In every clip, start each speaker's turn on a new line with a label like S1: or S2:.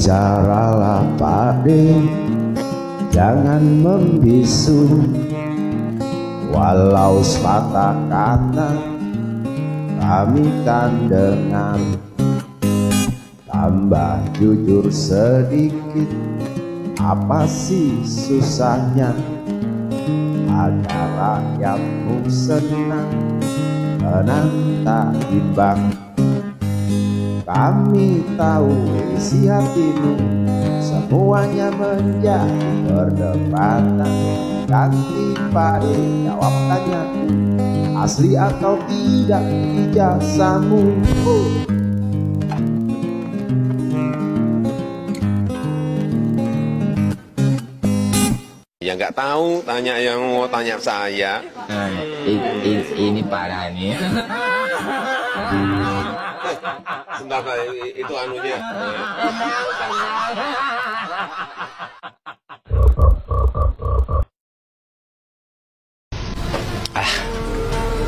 S1: Bicaralah Pak D, jangan membisu. Walau sepatah kata kami kan dengar. Tambah jujur sedikit, apa sih susahnya? Agar rakyatmu senang, tenang tak imbang. Kami tahu isi hatimu, semuanya menjadi perdebatan. Ganti Pak D, jawab tanyaku, asli atau tidak ijazahmu?
S2: Ya nggak tahu, tanya yang mau tanya saya.
S3: Ini parah nih.
S2: Sebentar, itu anunya.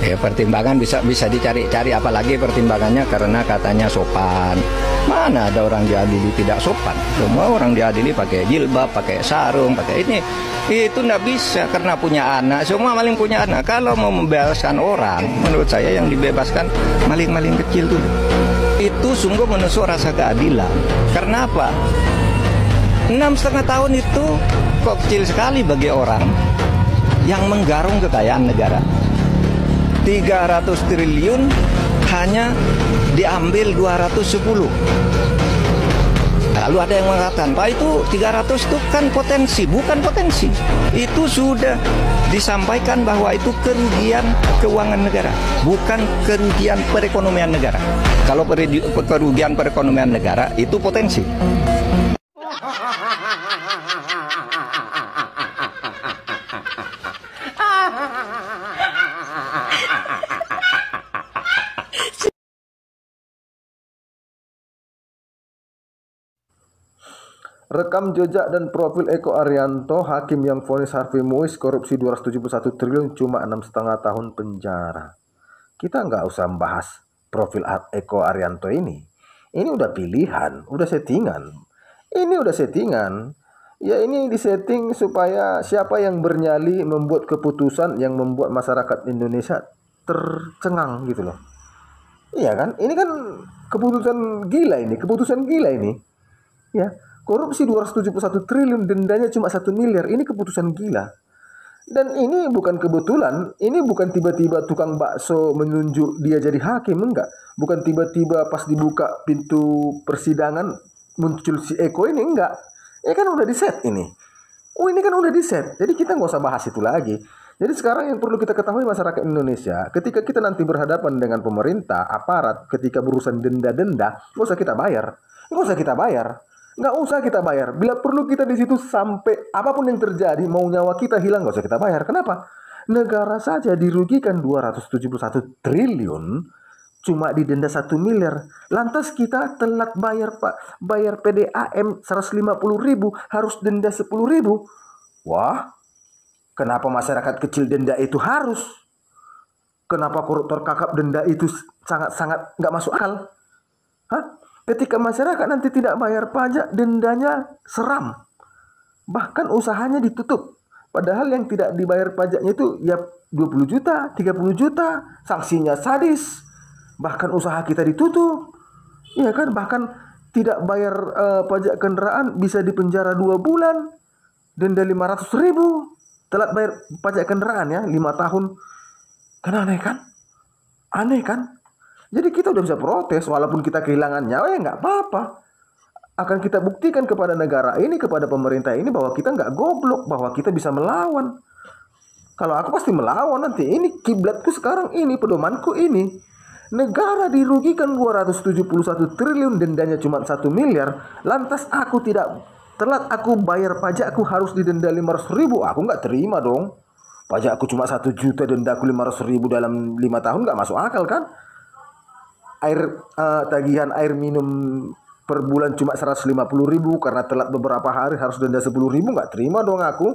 S3: Ya pertimbangan bisa dicari-cari, apalagi pertimbangannya karena katanya sopan. Mana ada orang diadili tidak sopan? Semua orang diadili pakai jilbab, pakai sarung, pakai ini. Itu nggak bisa karena punya anak. Semua maling punya anak. Kalau mau membebaskan orang, menurut saya yang dibebaskan maling-maling kecil dulu. Itu sungguh menusuk rasa keadilan. Karena apa? 6,5 tahun itu kok kecil sekali bagi orang yang menggarung kekayaan negara. 300 triliun hanya diambil 210. Lalu ada yang mengatakan, Pak, itu 300 itu kan potensi. Bukan potensi, itu sudah disampaikan bahwa itu kerugian keuangan negara, bukan kerugian perekonomian negara. Kalau kerugian perekonomian negara itu potensi.
S4: Rekam jejak dan profil Eko Arianto, hakim yang vonis Harvey Muiz korupsi 271 triliun cuma 6,5 tahun penjara. Kita nggak usah membahas profil Eko Arianto ini. Ini udah pilihan, udah settingan. Ini udah settingan. Ya ini disetting supaya siapa yang bernyali membuat keputusan yang membuat masyarakat Indonesia tercengang gitu loh. Iya kan? Ini kan keputusan gila ini, Ya. Korupsi 271 triliun, dendanya cuma 1 miliar. Ini keputusan gila. Dan ini bukan kebetulan, ini bukan tiba-tiba tukang bakso menunjuk dia jadi hakim, enggak. Bukan tiba-tiba pas dibuka pintu persidangan muncul si Eko ini, enggak. Ya kan udah di-set ini. Ini kan udah di-set. Jadi kita nggak usah bahas itu lagi. Jadi sekarang yang perlu kita ketahui masyarakat Indonesia, ketika kita nanti berhadapan dengan pemerintah, aparat, ketika berurusan denda-denda, nggak usah kita bayar. Nggak usah kita bayar. Bila perlu kita di situ sampai apapun yang terjadi, mau nyawa kita hilang, nggak usah kita bayar. Kenapa? Negara saja dirugikan 271 triliun, cuma didenda 1 miliar. Lantas kita telat bayar, Pak. Bayar PDAM 150.000, harus denda 10.000. Wah, kenapa masyarakat kecil denda itu harus? Kenapa koruptor kakap denda itu sangat-sangat nggak masuk akal? Hah? Ketika masyarakat nanti tidak bayar pajak, dendanya seram. Bahkan usahanya ditutup. Padahal yang tidak dibayar pajaknya itu ya 20 juta, 30 juta. Sanksinya sadis. Bahkan usaha kita ditutup. Ya kan, bahkan tidak bayar pajak kendaraan bisa dipenjara 2 bulan. Denda 500.000. Telat bayar pajak kendaraan ya, 5 tahun. Kan aneh kan? Aneh kan? Jadi kita udah bisa protes, walaupun kita kehilangan nyawa ya nggak apa-apa. Akan kita buktikan kepada negara ini, kepada pemerintah ini bahwa kita nggak goblok, bahwa kita bisa melawan. Kalau aku pasti melawan nanti. Ini kiblatku sekarang ini, pedomanku ini. Negara dirugikan 271 triliun, dendanya cuma 1 miliar. Lantas aku tidak telat, aku bayar pajakku harus didenda 500.000. Aku nggak terima dong. Pajakku cuma 1 juta, dendaku 500.000 dalam 5 tahun, nggak masuk akal kan? Tagihan air minum per bulan cuma 150.000 karena telat beberapa hari harus denda 10.000, nggak terima dong aku.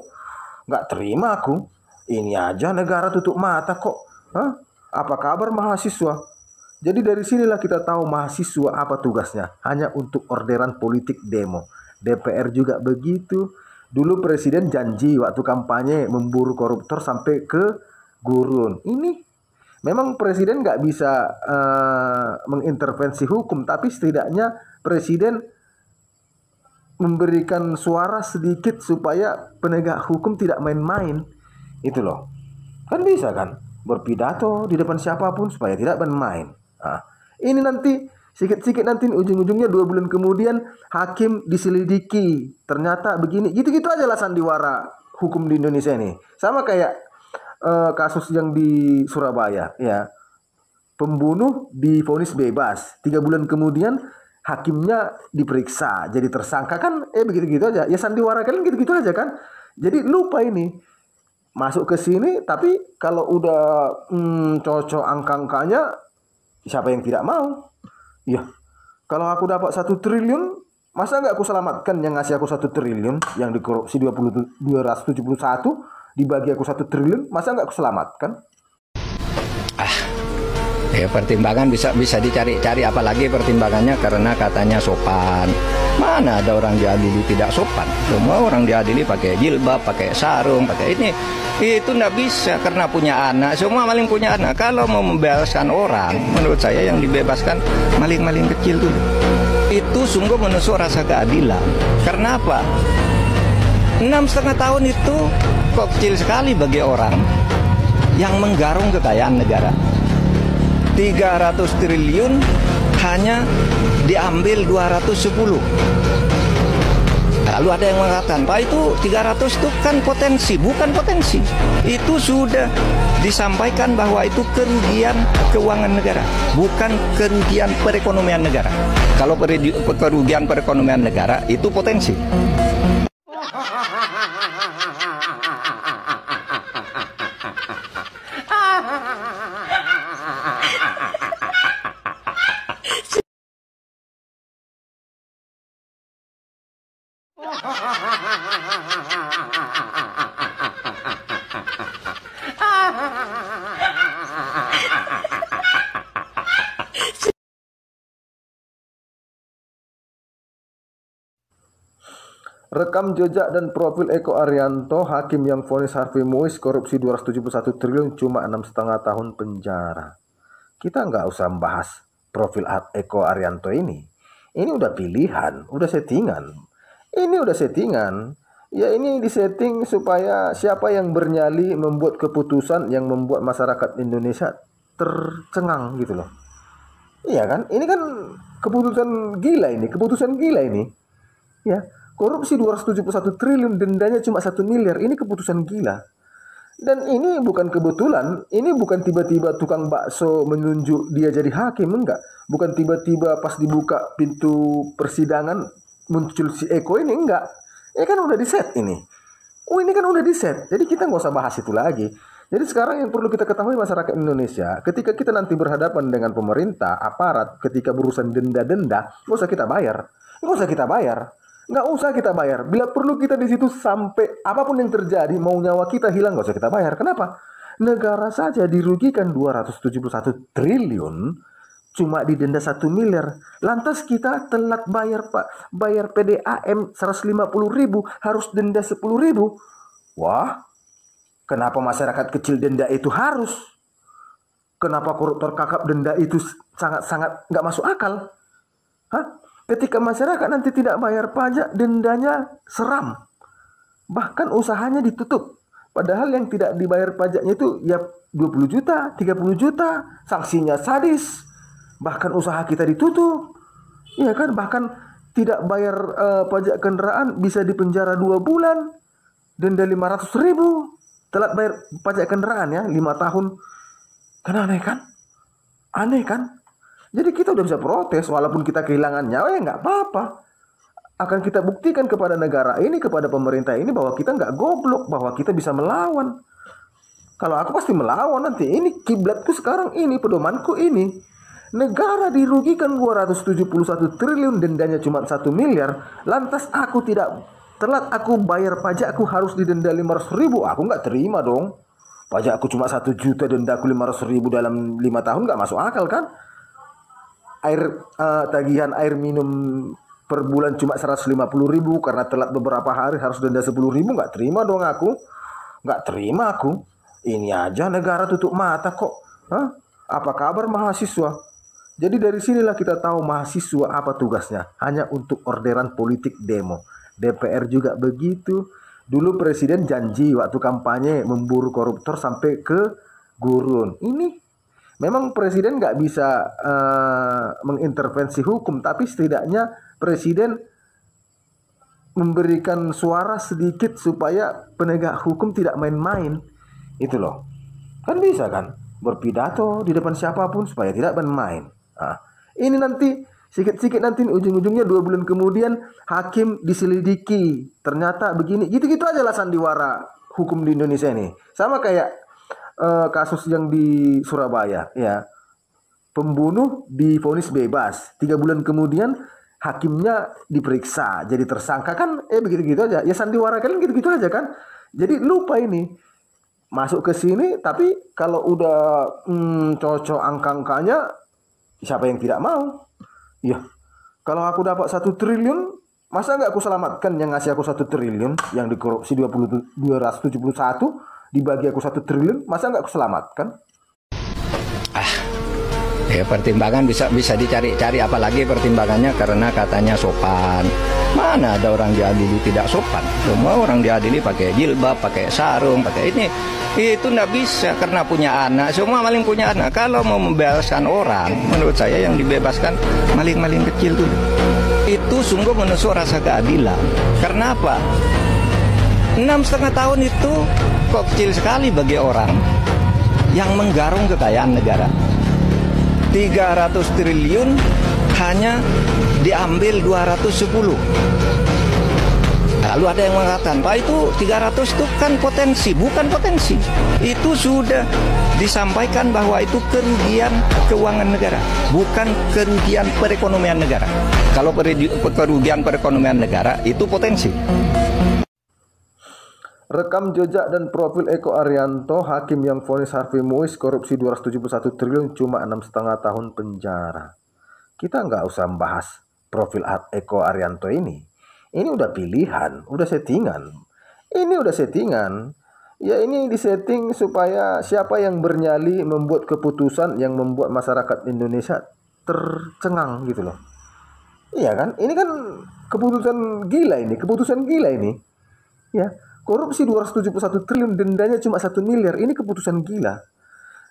S4: Nggak terima aku. Ini aja negara tutup mata kok. Hah? Apa kabar mahasiswa? Jadi dari sinilah kita tahu mahasiswa apa tugasnya, hanya untuk orderan politik demo. DPR juga begitu. Dulu presiden janji waktu kampanye memburu koruptor sampai ke gurun. Ini memang presiden nggak bisa mengintervensi hukum, tapi setidaknya presiden memberikan suara sedikit supaya penegak hukum tidak main-main. Itu loh. Kan bisa kan berpidato di depan siapapun supaya tidak main-main. Nah, ini nanti sikit-sikit nanti ujung-ujungnya 2 bulan kemudian hakim diselidiki. Ternyata begini. Gitu-gitu aja lah sandiwara hukum di Indonesia ini. Sama kayak kasus yang di Surabaya ya. Pembunuh divonis bebas. 3 bulan kemudian hakimnya diperiksa jadi tersangka kan begitu-gitu aja. Ya sandiwara kalian gitu-gitu aja kan. Jadi lupa ini. Masuk ke sini tapi kalau udah cocok angka-angkanya siapa yang tidak mau? Ya, kalau aku dapat 1 triliun, masa nggak aku selamatkan yang ngasih aku 1 triliun, yang dikorupsi 271, dibagi aku 1 triliun, masa nggak aku selamatkan?
S3: Ya pertimbangan bisa dicari-cari, apalagi pertimbangannya karena katanya sopan. Mana ada orang diadili tidak sopan? Semua orang diadili pakai jilbab, pakai sarung, pakai ini. Itu nggak bisa karena punya anak. Semua maling punya anak. Kalau mau membebaskan orang, menurut saya yang dibebaskan maling-maling kecil dulu. Itu sungguh menusuk rasa keadilan. Karena apa? 6,5 tahun itu kok kecil sekali bagi orang yang menggarung kekayaan negara. 300 triliun hanya diambil 210. Lalu ada yang mengatakan, Pak itu 300 itu kan potensi, bukan potensi. Itu sudah disampaikan bahwa itu kerugian keuangan negara, bukan kerugian perekonomian negara. Kalau kerugian perekonomian negara itu potensi.
S4: Rekam jejak dan profil Eko Arianto, hakim yang vonis Harvey Muiz korupsi 271 triliun cuma 6,5 tahun penjara. Kita nggak usah membahas profil Eko Arianto ini. Ini udah pilihan, udah settingan. Ini udah settingan. Ya ini disetting supaya siapa yang bernyali membuat keputusan yang membuat masyarakat Indonesia tercengang gitu loh. Iya kan? Ini kan keputusan gila ini, keputusan gila ini. Ya. Korupsi 271 triliun, dendanya cuma 1 miliar. Ini keputusan gila. Dan ini bukan kebetulan. Ini bukan tiba-tiba tukang bakso menunjuk dia jadi hakim. Enggak. Bukan tiba-tiba pas dibuka pintu persidangan muncul si Eko ini. Enggak. Ya kan udah di-set ini. Oh ini kan udah di-set. Jadi kita nggak usah bahas itu lagi. Jadi sekarang yang perlu kita ketahui masyarakat Indonesia. Ketika kita nanti berhadapan dengan pemerintah, aparat. Ketika berurusan denda-denda. Nggak usah kita bayar. Nggak usah kita bayar. Nggak usah kita bayar. Bila perlu kita di situ sampai apapun yang terjadi, mau nyawa kita hilang, nggak usah kita bayar. Kenapa? Negara saja dirugikan 271 triliun, cuma didenda 1 miliar. Lantas kita telat bayar, Pak. Bayar PDAM 150.000, harus denda 10.000. Wah, kenapa masyarakat kecil denda itu harus? Kenapa koruptor kakap denda itu sangat-sangat nggak masuk akal? Hah? Ketika masyarakat nanti tidak bayar pajak, dendanya seram. Bahkan usahanya ditutup. Padahal yang tidak dibayar pajaknya itu ya 20 juta, 30 juta. Sanksinya sadis. Bahkan usaha kita ditutup. Iya kan? Bahkan tidak bayar pajak kendaraan bisa dipenjara 2 bulan. Denda 500.000. Telat bayar pajak kendaraan ya, 5 tahun. Kan aneh kan? Aneh kan? Jadi kita udah bisa protes walaupun kita kehilangan nyawa ya nggak apa-apa. Akan kita buktikan kepada negara ini, kepada pemerintah ini bahwa kita nggak goblok, bahwa kita bisa melawan. Kalau aku pasti melawan nanti. Ini kiblatku sekarang ini, pedomanku ini. Negara dirugikan 271 triliun, dendanya cuma 1 miliar. Lantas aku tidak telat, aku bayar pajak, aku harus didenda 500.000. Aku nggak terima dong. Pajak aku cuma 1 juta, denda aku 500.000 dalam 5 tahun nggak masuk akal kan? tagihan air minum per bulan cuma 150.000 karena telat beberapa hari harus denda 10.000. Nggak terima dong aku. Nggak terima aku. Ini aja negara tutup mata kok. Hah? Apa kabar mahasiswa? Jadi dari sinilah kita tahu mahasiswa apa tugasnya. Hanya untuk orderan politik demo. DPR juga begitu. Dulu presiden janji waktu kampanye memburu koruptor sampai ke gurun. Ini memang presiden nggak bisa mengintervensi hukum, tapi setidaknya presiden memberikan suara sedikit supaya penegak hukum tidak main-main. Itu loh. Kan bisa kan berpidato di depan siapapun supaya tidak main-main. Nah, ini nanti sikit-sikit nanti ujung-ujungnya 2 bulan kemudian hakim diselidiki. Ternyata begini. Gitu-gitu aja lah sandiwara hukum di Indonesia ini. Sama kayak kasus yang di Surabaya, ya. Pembunuh divonis bebas. 3 bulan kemudian hakimnya diperiksa jadi tersangka kan, begitu-gitu aja. Ya sandiwara kalian gitu-gitu aja kan. Jadi lupa ini. Masuk ke sini tapi kalau udah cocok angka-angkanya siapa yang tidak mau? Ya. Kalau aku dapat 1 triliun, masa nggak aku selamatkan yang ngasih aku 1 triliun, yang dikorupsi 271 dibagi aku 1 triliun, masa nggak aku selamatkan?
S3: Ya pertimbangan bisa dicari-cari, apalagi pertimbangannya karena katanya sopan. Mana ada orang diadili tidak sopan? Semua orang diadili pakai jilbab, pakai sarung, pakai ini. Itu nggak bisa karena punya anak. Semua maling punya anak. Kalau mau membebaskan orang, menurut saya yang dibebaskan maling-maling kecil dulu. Itu sungguh menusuk rasa keadilan. Karena apa? 6,5 tahun itu kok kecil sekali bagi orang yang menggarung kekayaan negara. 300 triliun hanya diambil 210. Lalu ada yang mengatakan, Pak, itu 300 itu kan potensi. Bukan potensi. Itu sudah disampaikan bahwa itu kerugian keuangan negara, bukan kerugian perekonomian negara. Kalau kerugian perekonomian negara itu potensi.
S4: Rekam jejak dan profil Eko Arianto, hakim yang vonis Harvey Muiz korupsi 271 triliun cuma 6,5 tahun penjara. Kita nggak usah membahas profil Eko Arianto ini. Ini udah pilihan, udah settingan. Ini udah settingan. Ya ini disetting supaya siapa yang bernyali membuat keputusan yang membuat masyarakat Indonesia tercengang gitu loh. Iya kan? Ini kan keputusan gila ini, keputusan gila ini. Ya, korupsi 271 triliun, dendanya cuma 1 miliar. Ini keputusan gila.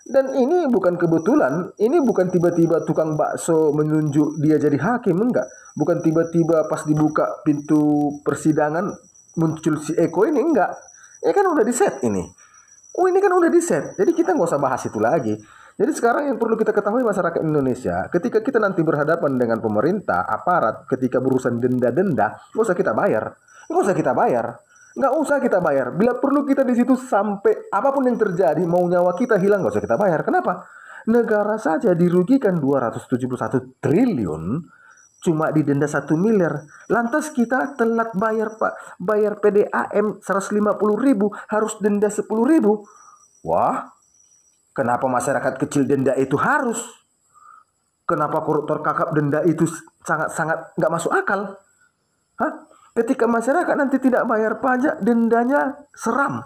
S4: Dan ini bukan kebetulan, ini bukan tiba-tiba tukang bakso menunjuk dia jadi hakim, enggak. Bukan tiba-tiba pas dibuka pintu persidangan muncul si Eko ini, enggak. Ya kan udah di-set ini. Oh ini kan udah di-set, jadi kita nggak usah bahas itu lagi. Jadi sekarang yang perlu kita ketahui masyarakat Indonesia, ketika kita nanti berhadapan dengan pemerintah, aparat, ketika berurusan denda-denda, nggak usah kita bayar. Nggak usah kita bayar. Nggak usah kita bayar. Bila perlu kita di situ sampai apapun yang terjadi, mau nyawa kita hilang, nggak usah kita bayar. Kenapa? Negara saja dirugikan 271 triliun, cuma didenda 1 miliar. Lantas kita telat bayar, Pak. Bayar PDAM 150.000, harus denda 10.000. Wah, kenapa masyarakat kecil denda itu harus? Kenapa koruptor kakap denda itu sangat-sangat nggak masuk akal? Hah? Ketika masyarakat nanti tidak bayar pajak, dendanya seram.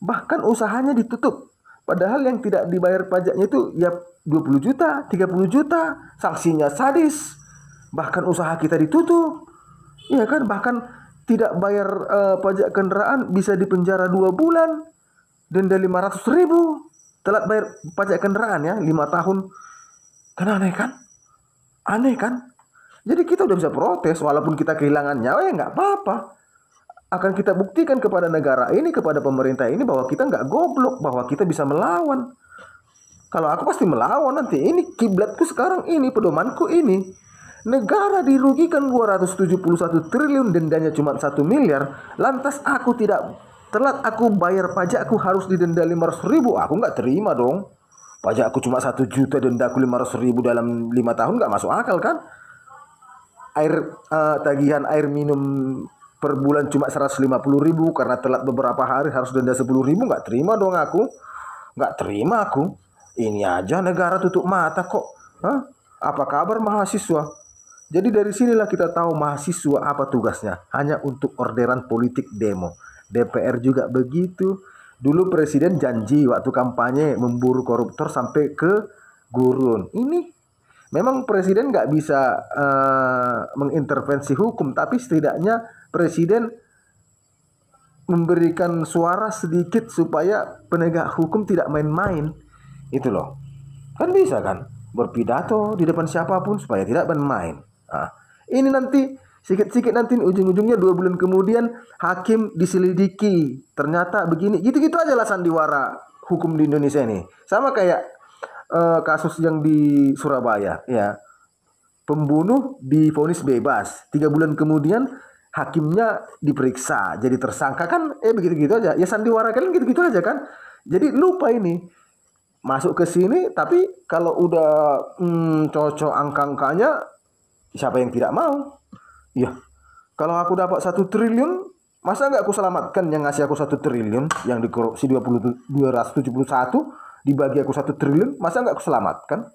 S4: Bahkan usahanya ditutup. Padahal yang tidak dibayar pajaknya itu ya 20 juta, 30 juta. Sanksinya sadis. Bahkan usaha kita ditutup. Iya kan? Bahkan tidak bayar pajak kendaraan bisa dipenjara 2 bulan. Denda 500.000. Telat bayar pajak kendaraan ya, 5 tahun. Kan aneh kan? Aneh kan? Jadi kita udah bisa protes, walaupun kita kehilangan nyawa ya nggak apa-apa. Akan kita buktikan kepada negara ini, kepada pemerintah ini bahwa kita nggak goblok, bahwa kita bisa melawan. Kalau aku pasti melawan nanti. Ini kiblatku sekarang ini, pedomanku ini. Negara dirugikan 271 triliun, dendanya cuma 1 miliar. Lantas aku tidak telat, aku bayar pajak, aku harus didenda 500.000. Aku nggak terima dong. Pajak aku cuma 1 juta, denda aku 500.000 dalam 5 tahun, nggak masuk akal kan? Tagihan air minum per bulan cuma 150.000 karena telat beberapa hari harus denda 10.000, nggak terima dong aku. Nggak terima aku. Ini aja negara tutup mata kok. Hah? Apa kabar mahasiswa? Jadi dari sinilah kita tahu mahasiswa apa tugasnya. Hanya untuk orderan politik demo. DPR juga begitu. Dulu presiden janji waktu kampanye memburu koruptor sampai ke gurun. Ini memang presiden nggak bisa mengintervensi hukum, tapi setidaknya presiden memberikan suara sedikit supaya penegak hukum tidak main-main. Itu loh. Kan bisa kan berpidato di depan siapapun supaya tidak main-main. Nah, ini nanti sikit-sikit nanti ujung-ujungnya 2 bulan kemudian hakim diselidiki. Ternyata begini. Gitu-gitu aja lah sandiwara hukum di Indonesia ini. Sama kayak kasus yang di Surabaya ya. Pembunuh divonis bebas. 3 bulan kemudian hakimnya diperiksa jadi tersangka kan begitu-gitu aja. Ya sandiwara kalian gitu-gitu aja kan. Jadi lupa ini. Masuk ke sini tapi kalau udah cocok angka-angkanya siapa yang tidak mau? Ya. Kalau aku dapat 1 triliun, masa nggak aku selamatkan yang ngasih aku 1 triliun yang dikorupsi 271 dibagi aku 1 triliun, masa nggak aku selamatkan?